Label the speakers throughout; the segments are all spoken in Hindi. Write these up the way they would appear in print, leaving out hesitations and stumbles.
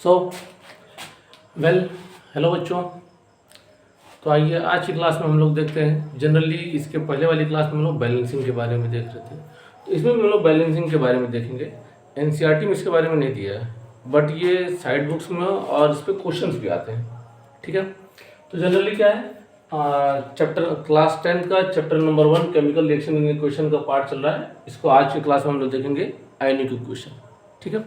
Speaker 1: सो वेल हेलो बच्चों। तो आइए आज की क्लास में हम लोग देखते हैं। जनरली इसके पहले वाली क्लास में हम लोग बैलेंसिंग के बारे में देख रहे थे, तो इसमें भी हम लोग बैलेंसिंग के बारे में देखेंगे। एनसीईआरटी में इसके बारे में नहीं दिया है, बट ये साइड बुक्स में और इस पर क्वेश्चंस भी आते हैं। ठीक है, तो जनरली क्या है, चैप्टर क्लास 10 का chapter number 1 chemical reaction in equation का पार्ट चल रहा है। इसको आज की क्लास में हम लोग देखेंगे आयनिक इक्वेशन। ठीक है,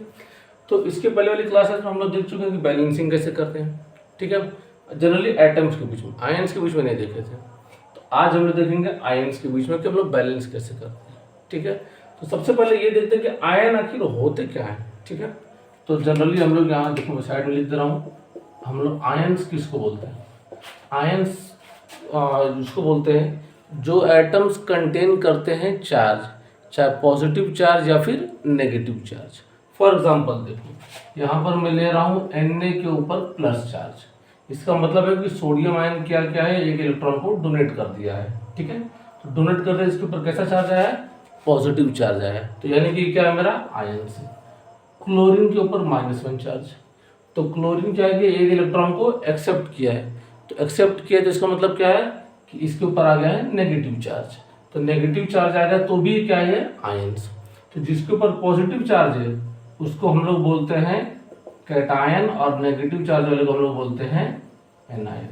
Speaker 1: तो इसके पहले वाली क्लासेस में हम लोग देख चुके हैं कि बैलेंसिंग कैसे करते हैं। ठीक है, जनरली एटम्स के बीच में, आयंस के बीच में नहीं देखे थे, तो आज हम लोग देखेंगे आयंस के बीच में कि हम लोग बैलेंस कैसे करते हैं। ठीक है, तो सबसे पहले ये देखते हैं कि आयन आखिर होते क्या है। ठीक है, तो जनरली हम लोग यहाँ देखो, मैं साइड में लिख दे रहा हूँ, हम लोग आयंस किसको बोलते हैं। आयंस जिसको बोलते हैं जो एटम्स कंटेन करते हैं चार्ज, चाहे पॉजिटिव चार्ज या फिर नेगेटिव चार्ज। फॉर एग्जाम्पल देखो, यहाँ पर मैं ले रहा हूँ Na के ऊपर प्लस चार्ज। इसका मतलब है कि सोडियम आयन क्या क्या है, एक इलेक्ट्रॉन को डोनेट कर दिया है। ठीक है, तो डोनेट कर दिया, इसके ऊपर कैसा चार्ज आया है, पॉजिटिव चार्ज आया है, तो यानी कि क्या है मेरा आयन से। क्लोरीन के ऊपर -1 चार्ज, तो क्लोरीन क्या है कि एक इलेक्ट्रॉन को एक्सेप्ट किया है, तो एक्सेप्ट किया तो इसका मतलब क्या है कि इसके ऊपर आ गया है नेगेटिव चार्ज, तो नेगेटिव चार्ज आ गया तो भी क्या है आयंस। तो जिसके ऊपर पॉजिटिव चार्ज है उसको हम लोग बोलते हैं कैटायन, और नेगेटिव चार्ज वाले को हम लोग बोलते हैं एनायन।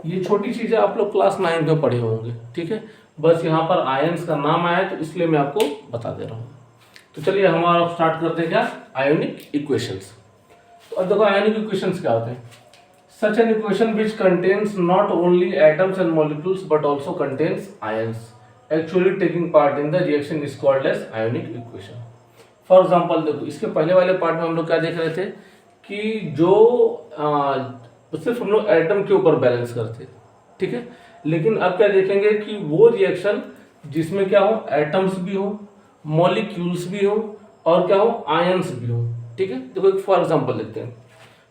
Speaker 1: ये छोटी चीजें आप लोग क्लास 9 में पढ़े होंगे। ठीक है, बस यहाँ पर आयंस का नाम आया तो इसलिए मैं आपको बता दे रहा हूँ। तो चलिए हमारा स्टार्ट करते हैं क्या, आयोनिक इक्वेशंस। तो अब देखो आयोनिक इक्वेशंस क्या होते हैं। Such an equation which contains not only atoms and molecules but also contains ions actually taking part in the reaction is called as ionic equation. For example देखो, इसके पहले वाले पार्ट में हम लोग क्या देख रहे थे कि जो सिर्फ हम लोग एटम के ऊपर बैलेंस करते। ठीक है, लेकिन अब क्या देखेंगे कि वो रिएक्शन जिसमें क्या हो, एटम्स भी हो, मॉलिक्यूल्स भी हो, और क्या हो, आयंस भी हो। ठीक है, देखो एक फॉर एग्जाम्पल देखते हैं।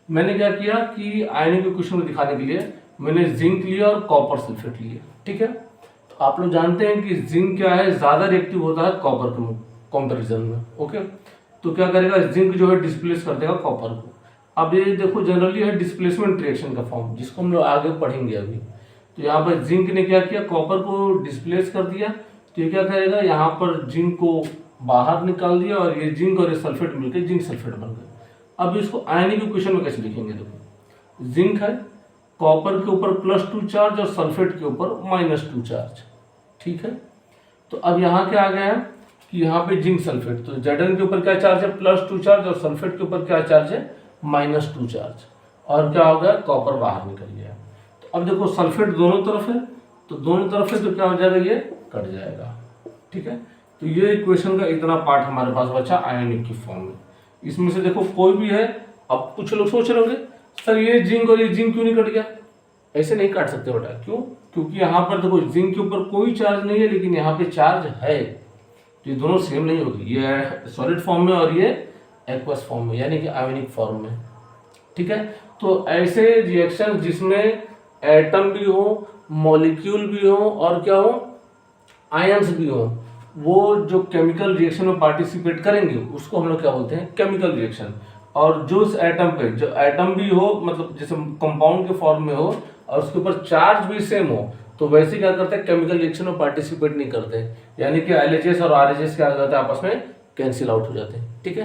Speaker 1: मैंने क्या किया कि आयनिक इक्वेशन को दिखाने के लिए मैंने जिंक लिया और कॉपर सल्फेट लिया। ठीक है, तो आप लोग जानते हैं कि जिंक क्या है, ज्यादा रिएक्टिव होता है कॉपर के कंपैरिजन में। ओके, तो क्या करेगा, जिंक जो है डिस्प्लेस कर देगा कॉपर को। अब ये देखो जनरली है डिस्प्लेसमेंट रिएक्शन का फॉर्म, जिसको हम लोग आगे पढ़ेंगे अभी। तो यहाँ पर जिंक ने क्या किया, कॉपर को डिस्प्लेस कर दिया, तो ये क्या करेगा, यहाँ पर जिंक को बाहर निकाल दिया और ये जिंक और ये सल्फेट मिलकर जिंक सल्फेट बन गए। अब इसको आयनिक इक्वेशन में कैसे लिखेंगे, देखो जिंक है, कॉपर के ऊपर +2 चार्ज और सल्फेट के ऊपर -2 चार्ज। ठीक है, तो अब यहाँ क्या आ गया है कि यहाँ पे जिंक सल्फेट, तो Zn के ऊपर क्या चार्ज है, +2 चार्ज, और सल्फेट के ऊपर क्या चार्ज है, -2 चार्ज, और क्या हो गया, कॉपर बाहर निकल गया। तो अब देखो सल्फेट दोनों तरफ है, तो दोनों तरफ है तो क्या हो जाएगा, ये कट जाएगा। ठीक है, तो ये इक्वेशन का इतना पार्ट हमारे पास बचा आयनिक की फॉर्म में। इसमें से देखो कोई भी है, अब कुछ लोग सोच रहे होंगे सर ये जिंक और ये जिंक क्यों नहीं कट गया। ऐसे नहीं काट सकते बेटा, क्यों, क्योंकि यहाँ पर देखो जिंक के ऊपर कोई चार्ज नहीं है, लेकिन यहाँ पे चार्ज है, तो ये दोनों सेम नहीं होगी, ये सॉलिड फॉर्म में और ये एक्वस फॉर्म में, यानी कि आयोनिक फॉर्म में। ठीक है, तो ऐसे रिएक्शन जिसमें एटम भी हो, मॉलिक्यूल भी हो, और क्या हो, आयंस भी हो, वो जो केमिकल रिएक्शन में पार्टिसिपेट करेंगे उसको हम लोग क्या बोलते हैं, केमिकल रिएक्शन। और जो उस एटम पे, जो एटम भी हो, मतलब जैसे कंपाउंड के फॉर्म में हो और उसके ऊपर चार्ज भी सेम हो, तो वैसे क्या करते हैं, केमिकल रिएक्शन में पार्टिसिपेट नहीं करते, यानी कि LHS और RHS क्या हो जाते हैं, आपस में कैंसिल आउट हो जाते हैं। ठीक है,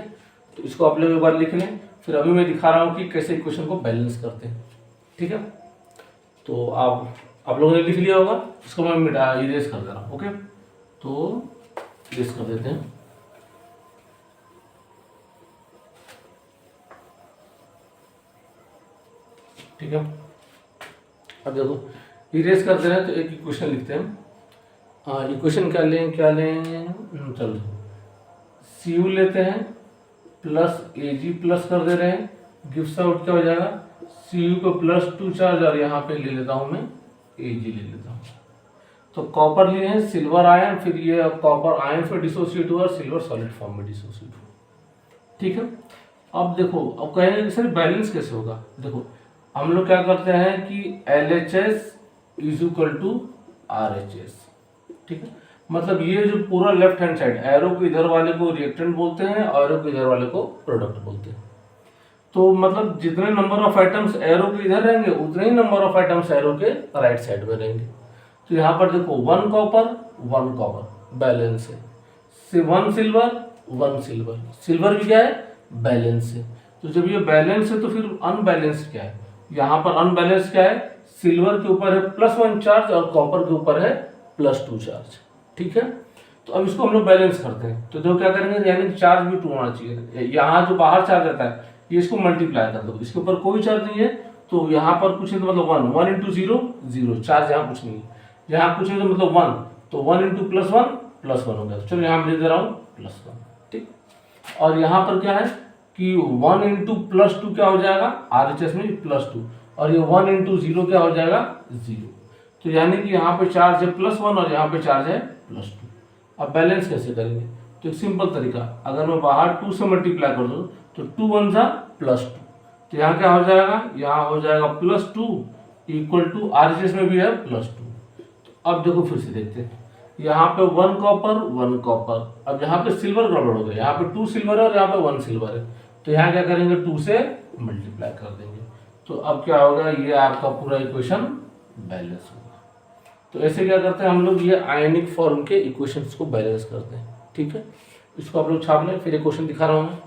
Speaker 1: तो इसको आप लोग एक बार लिख लें, फिर अभी मैं दिखा रहा हूँ कि कैसे इक्वेशन को बैलेंस करते हैं। ठीक है, तो आप लोगों ने लिख लिया होगा, इसको मैं इरेज कर दे रहा हूँ। ओके, तो इरेज कर देते हैं। ठीक है, अब देखो इरेज कर दे रहे हैं तो एक इक्वेशन लिखते हैं। इक्वेशन क्या लें, चलो Cu लेते हैं प्लस Ag प्लस कर दे रहे हैं, गिव्स आउट क्या हो जाएगा, Cu को +2 चार्ज, और यहाँ पे ले लेता हूँ मैं Ag ले लेता हूँ। तो कॉपर लिए हैं, सिल्वर आयन, फिर ये कॉपर आयन फिर डिसोसिएट हुआ, सिल्वर सॉलिड फॉर्म में डिसोसिएट हुआ। ठीक है, अब देखो, अब कहेंगे सर बैलेंस कैसे होगा। देखो हम लोग क्या करते हैं कि LHS = RHS। ठीक है, मतलब ये जो पूरा लेफ्ट हैंड साइड, एरो को इधर वाले को रिएक्टेंट बोलते हैं और एरो को इधर वाले को प्रोडक्ट बोलते हैं। तो मतलब जितने नंबर ऑफ आइटम्स एरो के इधर रहेंगे उतने ही नंबर ऑफ आइटम्स एरो के राइट साइड में रहेंगे। तो यहाँ पर देखो 1 कॉपर बैलेंस है, से 1 सिल्वर 1 सिल्वर, सिल्वर भी क्या है बैलेंस है। तो जब ये बैलेंस है तो फिर अनबैलेंस क्या है, यहाँ पर अनबैलेंस क्या है, सिल्वर के ऊपर है +1 चार्ज और कॉपर के ऊपर है +2 चार्ज। ठीक है, तो अब इसको हम लोग बैलेंस करते हैं। तो देखो क्या करेंगे, यानी चार्ज भी 2 होना चाहिए। यहाँ जो बाहर चार्ज रहता है ये इसको मल्टीप्लाई कर दो, इसके ऊपर कोई चार्ज नहीं है तो यहाँ पर कुछ नहीं तो मतलब 1 इंटू 0 0, चार्ज यहाँ कुछ नहीं है, यहाँ कुछ नहीं तो मतलब 1, तो 1 इंटू +1 हो गया। तो चलो यहाँ मैं दे दे रहा हूँ +1। ठीक, और यहाँ पर क्या है कि 1 इंटू +2 क्या हो जाएगा RHS में +2, और ये 1 इंटू 0 क्या हो जाएगा 0। तो यानी कि यहाँ पे चार्ज है +1 और यहाँ पे चार्ज है +2। अब बैलेंस कैसे करेंगे, तो एक सिंपल तरीका, अगर मैं बाहर 2 से मल्टीप्लाई कर दूँ तो 2 1 + 2, तो यहाँ क्या हो जाएगा, यहाँ हो जाएगा +2 इक्वल टू RHS में भी है +2। तो अब देखो फिर से देखते हैं, यहाँ पे 1 कॉपर, अब यहाँ पे सिल्वर गड़बड़ हो गया, यहाँ पे 2 सिल्वर है और यहाँ पे 1 सिल्वर है, तो यहाँ क्या करेंगे 2 से मल्टीप्लाई कर देंगे। तो अब क्या होगा, ये आपका पूरा इक्वेशन बैलेंस होगा। तो ऐसे क्या करते हैं हम लोग, ये आयनिक फॉर्म के इक्वेशंस को बैलेंस करते हैं। ठीक है, इसको आप लोग छाप लें, फिर एक क्वेश्चन दिखा रहा हूँ मैं।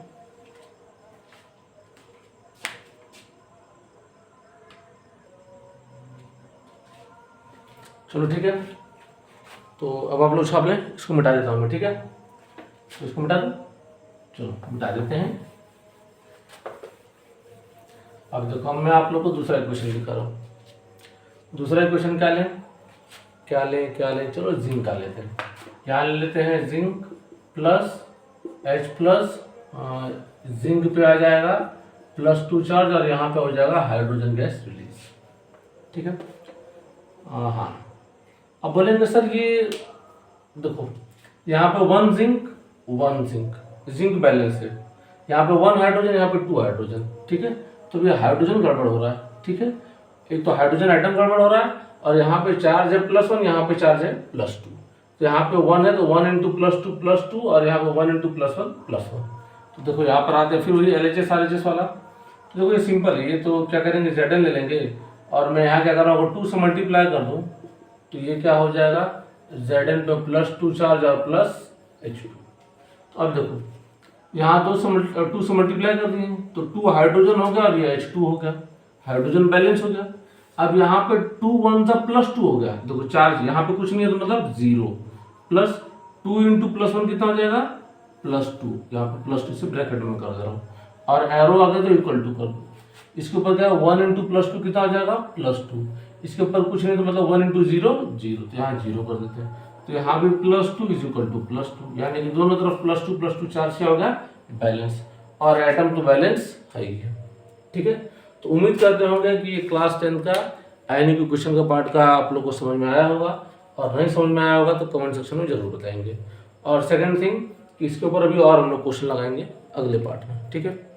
Speaker 1: चलो ठीक है, तो अब आप लोग छाप लें, इसको मिटा देता हूँ मैं। ठीक है, तो इसको मिटा दो, चलो मिटा देते हैं। अब देखो मैं आप लोग को दूसरा इक्वेशन दिखा रहा हूँ। दूसरा इक्वेशन क्या लें, चलो जिंक का लेते हैं। यहाँ ले लेते हैं जिंक प्लस H+, जिंक पे आ जाएगा +2 चार्ज और यहाँ पे हो जाएगा हाइड्रोजन गैस रिलीज। ठीक है, हाँ अब बोलेंगे सर ये देखो यहाँ पे 1 जिंक बैलेंस है, यहाँ पे 1 हाइड्रोजन, यहाँ पे 2 हाइड्रोजन। ठीक है, तो ये हाइड्रोजन गड़बड़ हो रहा है। ठीक है, एक तो हाइड्रोजन आइटम गड़बड़ हो रहा है और यहाँ पे चार्ज है +1, यहाँ पे चार्ज है +2। तो यहाँ पे 1 है तो 1 इंटू +2 और यहाँ पे 1 इंटू +1। तो देखो यहाँ पर आते हैं फिर वही LHS RHS वाला। तो देखो ये सिंपल है, ये तो क्या करेंगे Zn ले लेंगे और मैं यहाँ क्या कर रहा हूँ, 2 से मल्टीप्लाई कर दूँ तो ये क्या हो जाएगा Zn पे +2 चार्ज और +H2। तो अब देखो यहाँ 2 से मल्टीप्लाई कर दिए तो 2 हाइड्रोजन हो गया और ये H2 हो गया, हाइड्रोजन बैलेंस हो गया। अब यहाँ पे 2 1 +2 हो गया, देखो चार्ज यहाँ पे कुछ नहीं है तो मतलब 0, प्लस 2 इंटू +1 कितना हो जाएगा +2, यहाँ पे +2 से ब्रैकेट में कर दे रहा हूँ और एरो आ गया तो इक्वल टू कर दो। इसके ऊपर क्या है 1 इंटू +2 कितना हो जाएगा +2, इसके ऊपर कुछ नहीं तो मतलब 1 इंटू 0 0, तो यहाँ 0 कर देते हैं। तो यहाँ भी +2 इज इक्वल टू +2, यानी कि दोनों तरफ +2 चार्ज क्या होगा बैलेंस, और एटम तो बैलेंस है ही है। ठीक है, तो उम्मीद करते होंगे कि ये क्लास 10 का आयनिक इक्वेशन का पार्ट का आप लोग को समझ में आया होगा, और नहीं समझ में आया होगा तो कमेंट सेक्शन में जरूर बताएंगे। और सेकंड थिंग कि इसके ऊपर अभी और हम लोग क्वेश्चन लगाएंगे अगले पार्ट में। ठीक है।